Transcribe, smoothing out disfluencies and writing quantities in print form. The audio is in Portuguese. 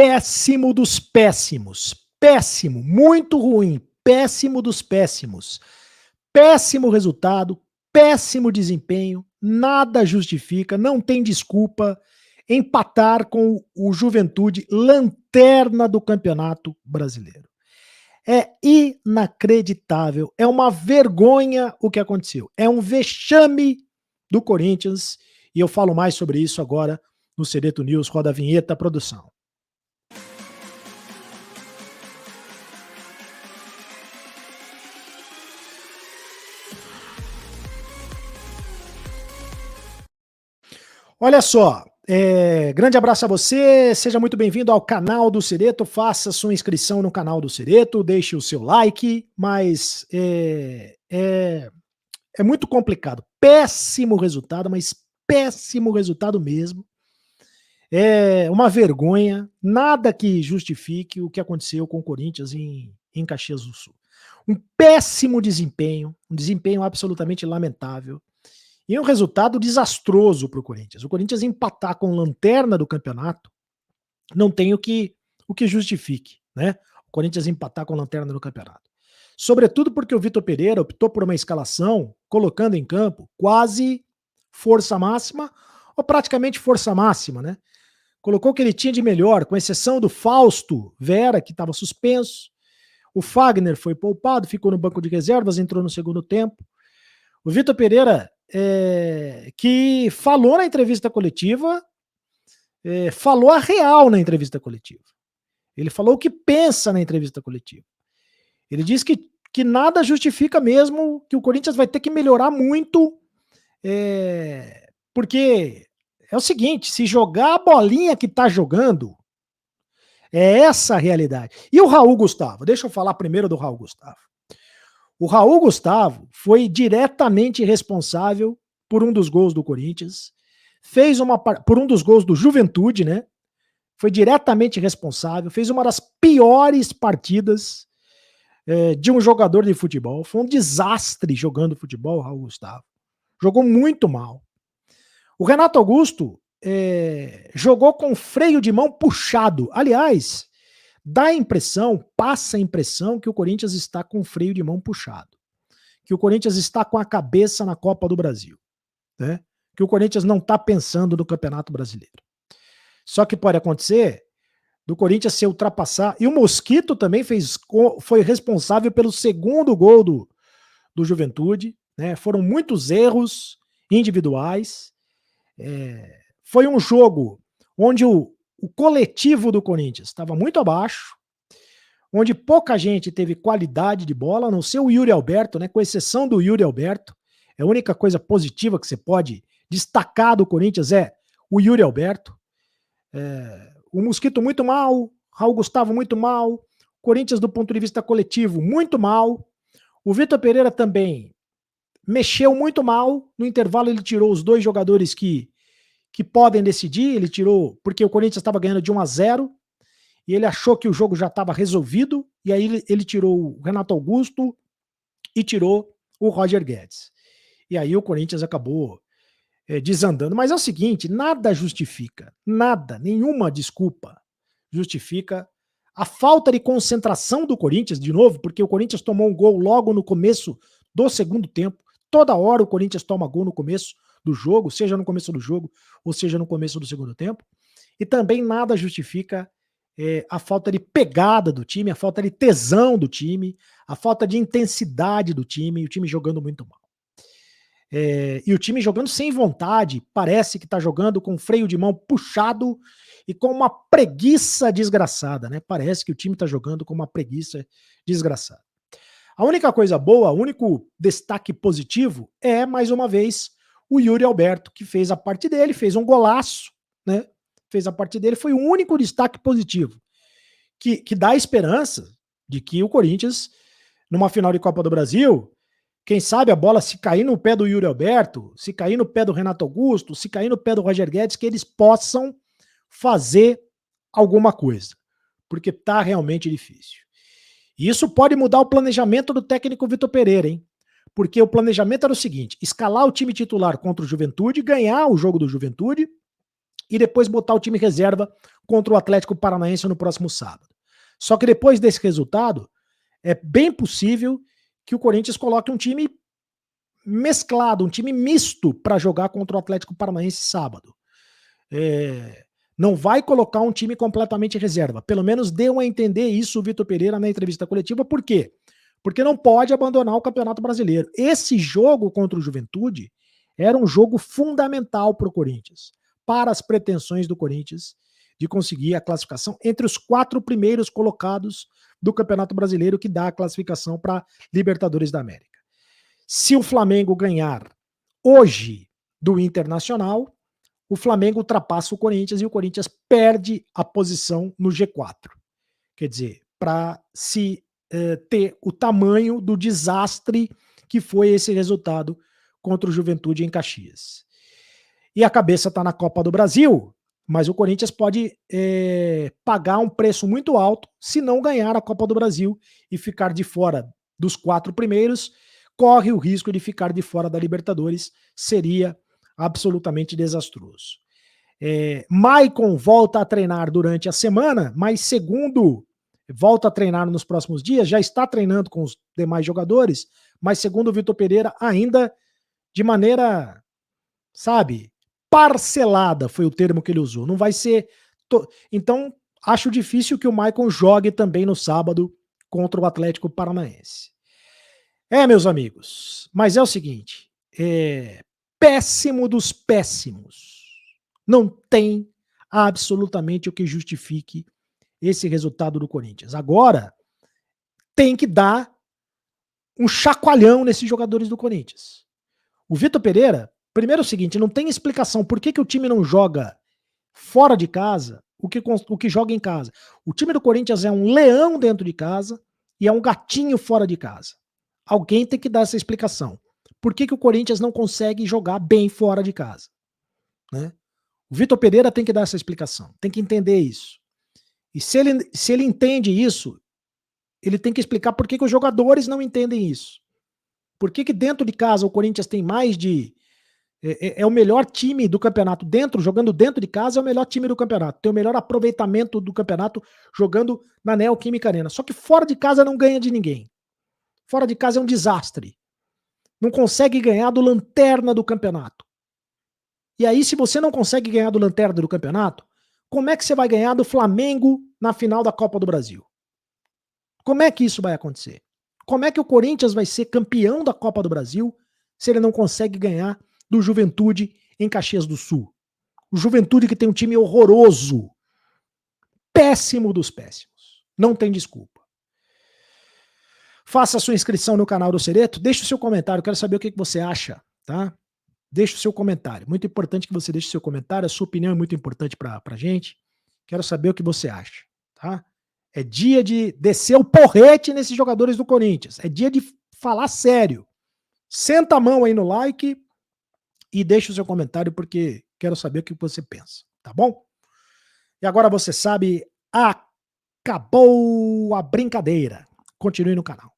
péssimo dos péssimos. Péssimo, muito ruim, péssimo dos péssimos. Péssimo resultado, péssimo desempenho, nada justifica, não tem desculpa empatar com o Juventude, lanterna do Campeonato Brasileiro. É inacreditável, é uma vergonha o que aconteceu. É um vexame do Corinthians e eu falo mais sobre isso agora no Cereto News. Roda a vinheta, produção. Olha só, grande abraço a você, seja muito bem-vindo ao canal do Cereto, faça sua inscrição no canal do Cereto, deixe o seu like, mas é muito complicado, péssimo resultado, mas péssimo resultado mesmo, é uma vergonha, nada que justifique o que aconteceu com o Corinthians em Caxias do Sul. Um péssimo desempenho, um desempenho absolutamente lamentável, e um resultado desastroso para o Corinthians. O Corinthians empatar com lanterna do campeonato não tem o que justifique, né? O Corinthians empatar com lanterna do campeonato. Sobretudo porque o Vitor Pereira optou por uma escalação colocando em campo quase força máxima ou praticamente força máxima, né? Colocou o que ele tinha de melhor, com exceção do Fausto Vera, que estava suspenso. O Fagner foi poupado, ficou no banco de reservas, entrou no segundo tempo. O Vitor Pereira que falou na entrevista coletiva, falou a real na entrevista coletiva. Ele falou o que pensa na entrevista coletiva. Ele disse que nada justifica mesmo, que o Corinthians vai ter que melhorar muito, porque é o seguinte, se jogar a bolinha que tá jogando, é essa a realidade. E o Raul Gustavo? Deixa eu falar primeiro do Raul Gustavo. O Raul Gustavo foi diretamente responsável por um dos gols do Corinthians, por um dos gols do Juventude, né? Foi diretamente responsável, fez uma das piores partidas de um jogador de futebol. Foi um desastre jogando futebol, o Raul Gustavo. Jogou muito mal. O Renato Augusto jogou com freio de mão puxado. Aliás, passa a impressão que o Corinthians está com freio de mão puxado, que o Corinthians está com a cabeça na Copa do Brasil, né? Que o Corinthians não está pensando no Campeonato Brasileiro. Só que pode acontecer do Corinthians se ultrapassar, e o Mosquito também foi responsável pelo segundo gol do Juventude, né? Foram muitos erros individuais, foi um jogo onde o coletivo do Corinthians estava muito abaixo, onde pouca gente teve qualidade de bola, a não ser o Yuri Alberto, né? Com exceção do Yuri Alberto, a única coisa positiva que você pode destacar do Corinthians é o Yuri Alberto. O Mosquito muito mal, Raul Gustavo muito mal, Corinthians do ponto de vista coletivo muito mal, o Vitor Pereira também mexeu muito mal, no intervalo ele tirou os dois jogadores que podem decidir, ele tirou, porque o Corinthians estava ganhando de 1-0, e ele achou que o jogo já estava resolvido, e aí ele tirou o Renato Augusto e tirou o Roger Guedes. E aí o Corinthians acabou desandando. Mas é o seguinte, nada justifica, nada, nenhuma desculpa justifica a falta de concentração do Corinthians, de novo, porque o Corinthians tomou um gol logo no começo do segundo tempo. Toda hora o Corinthians toma gol no começo do jogo, seja no começo do jogo ou seja no começo do segundo tempo. E também nada justifica a falta de pegada do time, a falta de tesão do time, a falta de intensidade do time, e o time jogando muito mal. E o time jogando sem vontade, parece que está jogando com freio de mão puxado e com uma preguiça desgraçada, né? Parece que o time está jogando com uma preguiça desgraçada. A única coisa boa, o único destaque positivo é, mais uma vez, o Yuri Alberto, que fez a parte dele, fez um golaço, né? Fez a parte dele, foi o único destaque positivo, que dá esperança de que o Corinthians, numa final de Copa do Brasil, quem sabe a bola se cair no pé do Yuri Alberto, se cair no pé do Renato Augusto, se cair no pé do Roger Guedes, que eles possam fazer alguma coisa, porque tá realmente difícil. E isso pode mudar o planejamento do técnico Vitor Pereira, hein? Porque o planejamento era o seguinte, escalar o time titular contra o Juventude, ganhar o jogo do Juventude e depois botar o time reserva contra o Atlético Paranaense no próximo sábado. Só que depois desse resultado, é bem possível que o Corinthians coloque um time mesclado, um time misto para jogar contra o Atlético Paranaense sábado. Não vai colocar um time completamente reserva. Pelo menos deu a entender isso o Vitor Pereira na entrevista coletiva. Por quê? Porque não pode abandonar o Campeonato Brasileiro. Esse jogo contra o Juventude era um jogo fundamental para o Corinthians, para as pretensões do Corinthians de conseguir a classificação entre os 4 primeiros colocados do Campeonato Brasileiro, que dá a classificação para Libertadores da América. Se o Flamengo ganhar hoje do Internacional, o Flamengo ultrapassa o Corinthians e o Corinthians perde a posição no G4. Quer dizer, para se ter o tamanho do desastre que foi esse resultado contra o Juventude em Caxias. E a cabeça está na Copa do Brasil, mas o Corinthians pode pagar um preço muito alto se não ganhar a Copa do Brasil e ficar de fora dos 4 primeiros, corre o risco de ficar de fora da Libertadores, seria absolutamente desastroso. Maicon volta a treinar durante a semana, mas segundo volta a treinar nos próximos dias, já está treinando com os demais jogadores, mas segundo o Vitor Pereira, ainda de maneira, sabe, parcelada, foi o termo que ele usou. Não vai ser... Então, acho difícil que o Maicon jogue também no sábado contra o Atlético Paranaense. Meus amigos, mas é o seguinte, péssimo dos péssimos. Não tem absolutamente o que justifique esse resultado do Corinthians. Agora, tem que dar um chacoalhão nesses jogadores do Corinthians. O Vitor Pereira, primeiro é o seguinte, não tem explicação por que o time não joga fora de casa o que joga em casa. O time do Corinthians é um leão dentro de casa e é um gatinho fora de casa. Alguém tem que dar essa explicação. Por que o Corinthians não consegue jogar bem fora de casa? Né? O Vitor Pereira tem que dar essa explicação, tem que entender isso. E se ele entende isso, ele tem que explicar por que os jogadores não entendem isso. Por que dentro de casa o Corinthians tem mais de... É o melhor time do campeonato jogando dentro de casa é o melhor time do campeonato. Tem o melhor aproveitamento do campeonato jogando na Neoquímica Arena. Só que fora de casa não ganha de ninguém. Fora de casa é um desastre. Não consegue ganhar do lanterna do campeonato. E aí, se você não consegue ganhar do lanterna do campeonato, como é que você vai ganhar do Flamengo na final da Copa do Brasil? Como é que isso vai acontecer? Como é que o Corinthians vai ser campeão da Copa do Brasil se ele não consegue ganhar do Juventude em Caxias do Sul? O Juventude que tem um time horroroso. Péssimo dos péssimos. Não tem desculpa. Faça a sua inscrição no canal do Cereto, deixe o seu comentário, quero saber o que você acha, tá? Deixe o seu comentário, muito importante que você deixe o seu comentário, a sua opinião é muito importante pra gente, quero saber o que você acha, tá? É dia de descer o porrete nesses jogadores do Corinthians, é dia de falar sério. Senta a mão aí no like e deixe o seu comentário porque quero saber o que você pensa, tá bom? E agora você sabe, acabou a brincadeira. Continue no canal.